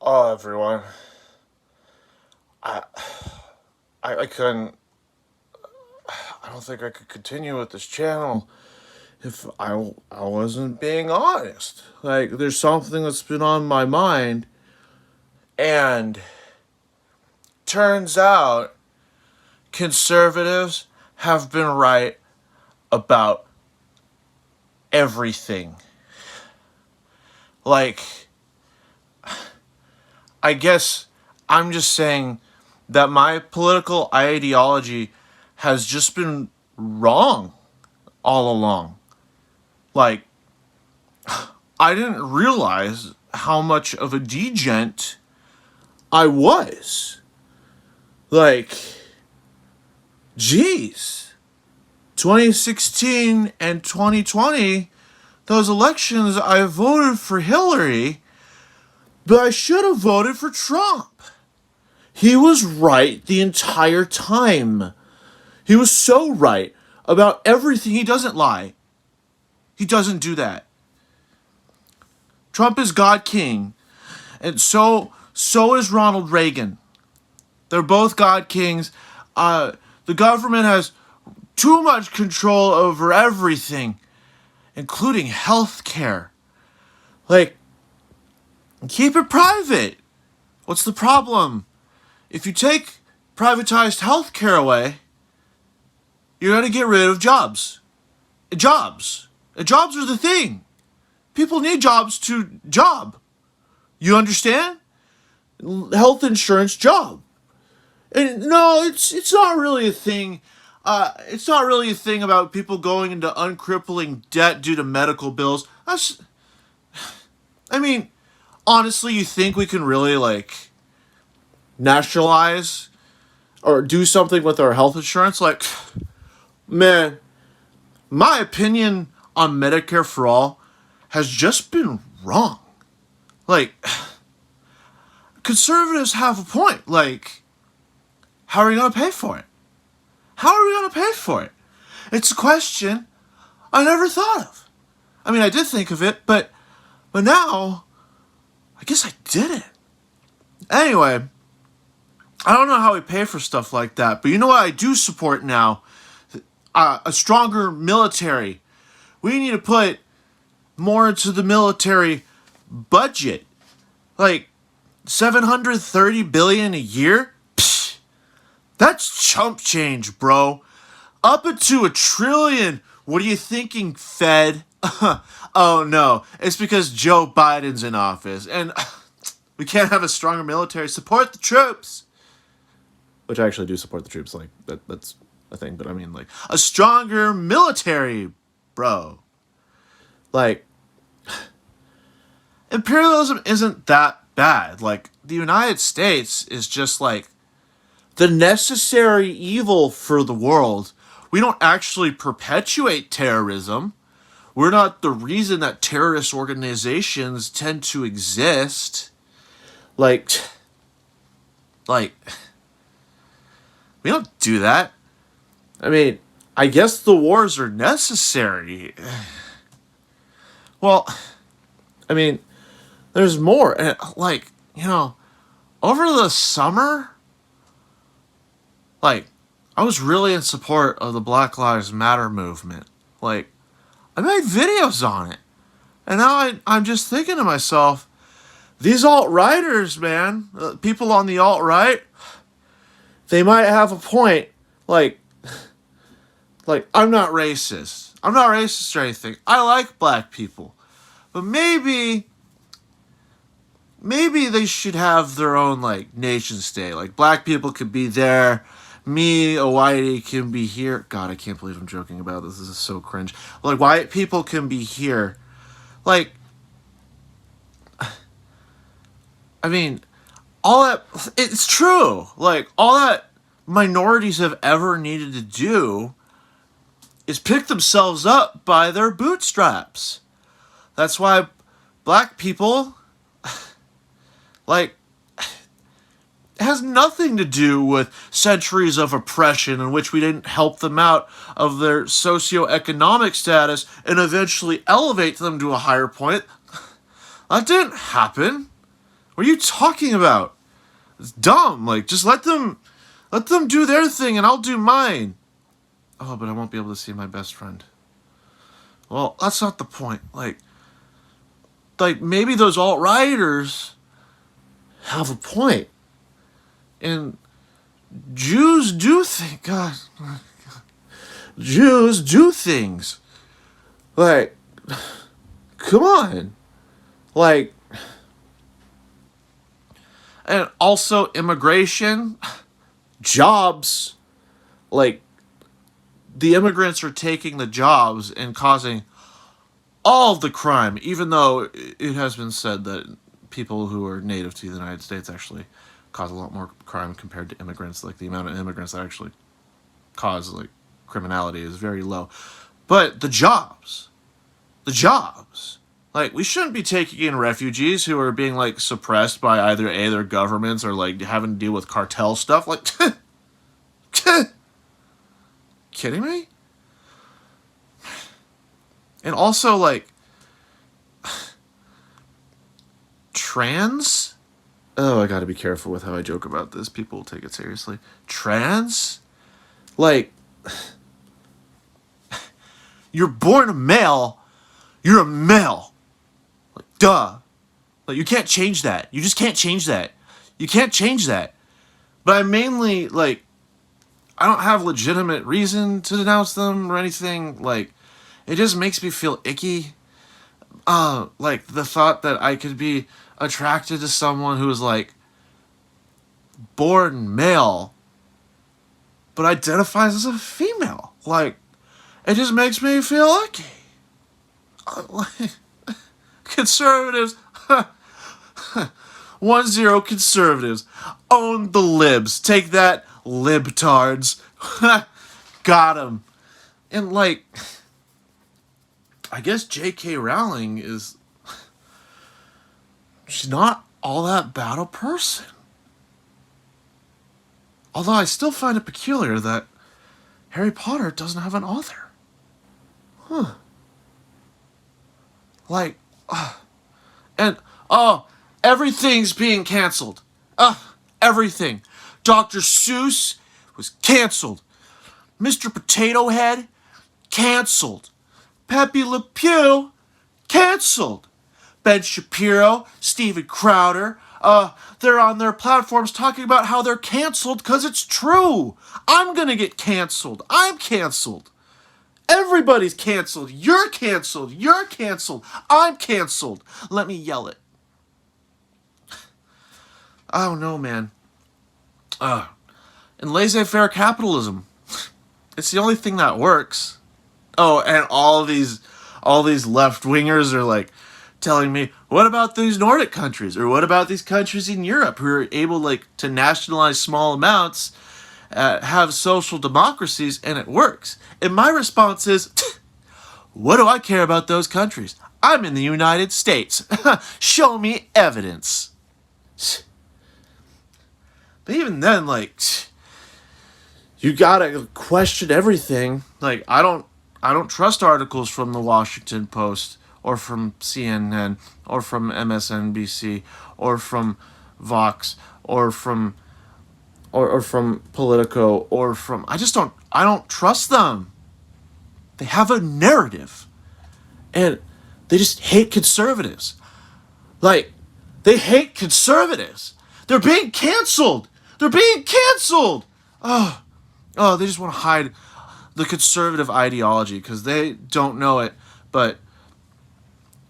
Oh, everyone. I, I couldn't. I don't think I could continue with this channel if I wasn't being honest. Like, there's something that's been on my mind, and turns out conservatives have been right about everything. Like, I guess I'm just saying that my political ideology has just been wrong all along. Like, I didn't realize how much of a degent I was. Like, geez. 2016 and 2020, those elections, I voted for Hillary, but I should have voted for Trump. He was right the entire time. He was so right about everything. He doesn't lie. He doesn't do that. Trump is God King, and so is Ronald Reagan. They're both God Kings. The government has too much control over everything, including health care. Like, keep it private. What's the problem? If you take privatized health care away, you're going to get rid of jobs. Jobs. Jobs are the thing. People need jobs to job. You understand? Health insurance job. And no, it's not really a thing. It's not really a thing about people going into uncrippling debt due to medical bills. I mean, honestly, you think we can really, like, nationalize or do something with our health insurance? Like, man, my opinion on Medicare for All has just been wrong. Like, conservatives have a point. Like, how are we going to pay for it? How are we going to pay for it? It's a question I never thought of. I mean, I did think of it, but now, I guess I didn't. Anyway, I don't know how we pay for stuff like that, but you know what I do support now? A stronger military. We need to put more into the military budget. Like, $730 billion a year? Psh, that's chump change, bro. Up into $1 trillion. What are you thinking, Fed? Oh no, it's because Joe Biden's in office, and we can't have a stronger military. Support the troops. Which I actually do support the troops. Like, that's a thing, but I mean, like, a stronger military, bro. Like, imperialism isn't that bad. Like, the United States is just like the necessary evil for the world. We don't actually perpetuate terrorism. We're not the reason that terrorist organizations tend to exist. Like, we don't do that. I mean, I guess the wars are necessary. Well, I mean, there's more. Like, over the summer, like, I was really in support of the Black Lives Matter movement. Like, I made videos on it. And now I'm just thinking to myself, these alt-righters, man, people on the alt-right, they might have a point. Like, I'm not racist. I'm not racist or anything. I like black people. But maybe they should have their own, like, nation state. Like, black people could be there. Me, a whitey, can be here. God, I can't believe I'm joking about this. This is so cringe. Like, white people can be here. Like, I mean, all that, it's true. Like, all that minorities have ever needed to do is pick themselves up by their bootstraps. That's why black people, like, it has nothing to do with centuries of oppression in which we didn't help them out of their socioeconomic status and eventually elevate them to a higher point. That didn't happen. What are you talking about? It's dumb. Like, just let them do their thing and I'll do mine. Oh, but I won't be able to see my best friend. Well, that's not the point. Like maybe those alt-righters have a point. And Jews do think, God, Jews do things. Like, come on. Like, and also immigration, jobs. Like, the immigrants are taking the jobs and causing all of the crime, even though it has been said that people who are native to the United States actually cause a lot more crime compared to immigrants. Like, the amount of immigrants that actually cause, like, criminality is very low. But the jobs. Like, we shouldn't be taking in refugees who are being, like, suppressed by either their governments or, like, having to deal with cartel stuff. Like, kidding me? And also, like, trans? Oh, I gotta be careful with how I joke about this. People will take it seriously. Trans? Like, you're born a male. You're a male. Like, duh. Like, you can't change that. You just can't change that. You can't change that. But I mainly, like, I don't have legitimate reason to denounce them or anything. Like, it just makes me feel icky. Like, the thought that I could be attracted to someone who is, like, born male, but identifies as a female. Like, it just makes me feel icky. Like, conservatives, 1-0 conservatives, own the libs. Take that, libtards. Got 'em. And, like, I guess J.K. Rowling is... she's not all that bad a person. Although I still find it peculiar that Harry Potter doesn't have an author. Huh. Like, and, everything's being canceled. Everything. Dr. Seuss was canceled. Mr. Potato Head, canceled. Pepe Le Pew, canceled. Ben Shapiro, Steven Crowder, they're on their platforms talking about how they're canceled because it's true. I'm gonna get canceled. I'm canceled. Everybody's canceled. You're canceled. You're canceled. I'm canceled. Let me yell it. I don't know, man. And laissez-faire capitalism. It's the only thing that works. Oh, and all these left-wingers are like telling me, what about these Nordic countries? Or what about these countries in Europe who are able, like, to nationalize small amounts, have social democracies, and it works? And my response is, what do I care about those countries? I'm in the United States. Show me evidence. But even then, like, you gotta question everything. Like, I don't trust articles from the Washington Post or from CNN or from MSNBC or from Vox or from Politico or from... I don't trust them. They have a narrative. And they just hate conservatives. Like, they hate conservatives. They're being canceled. They're being canceled. Oh, they just want to hide the conservative ideology because they don't know it. But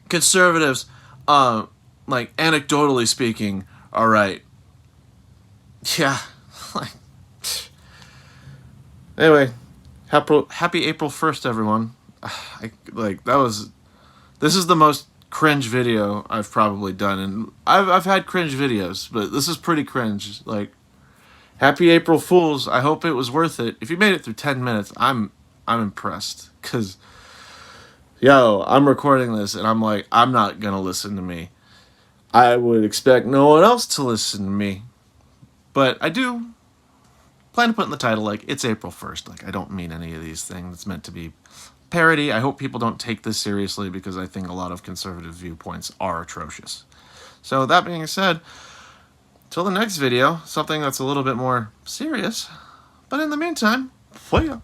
conservatives, like, anecdotally speaking, are right. Yeah. Like, anyway, happy April 1st, everyone. This is the most cringe video I've probably done, and I've had cringe videos, but this is pretty cringe. Like, happy April Fools. I hope it was worth it. If you made it through 10 minutes, I'm impressed, because, I'm recording this, and I'm like, I'm not gonna listen to me. I would expect no one else to listen to me, but I do plan to put in the title, like, it's April 1st. Like, I don't mean any of these things. It's meant to be parody. I hope people don't take this seriously because I think a lot of conservative viewpoints are atrocious. So that being said, till the next video, something that's a little bit more serious. But in the meantime, see ya.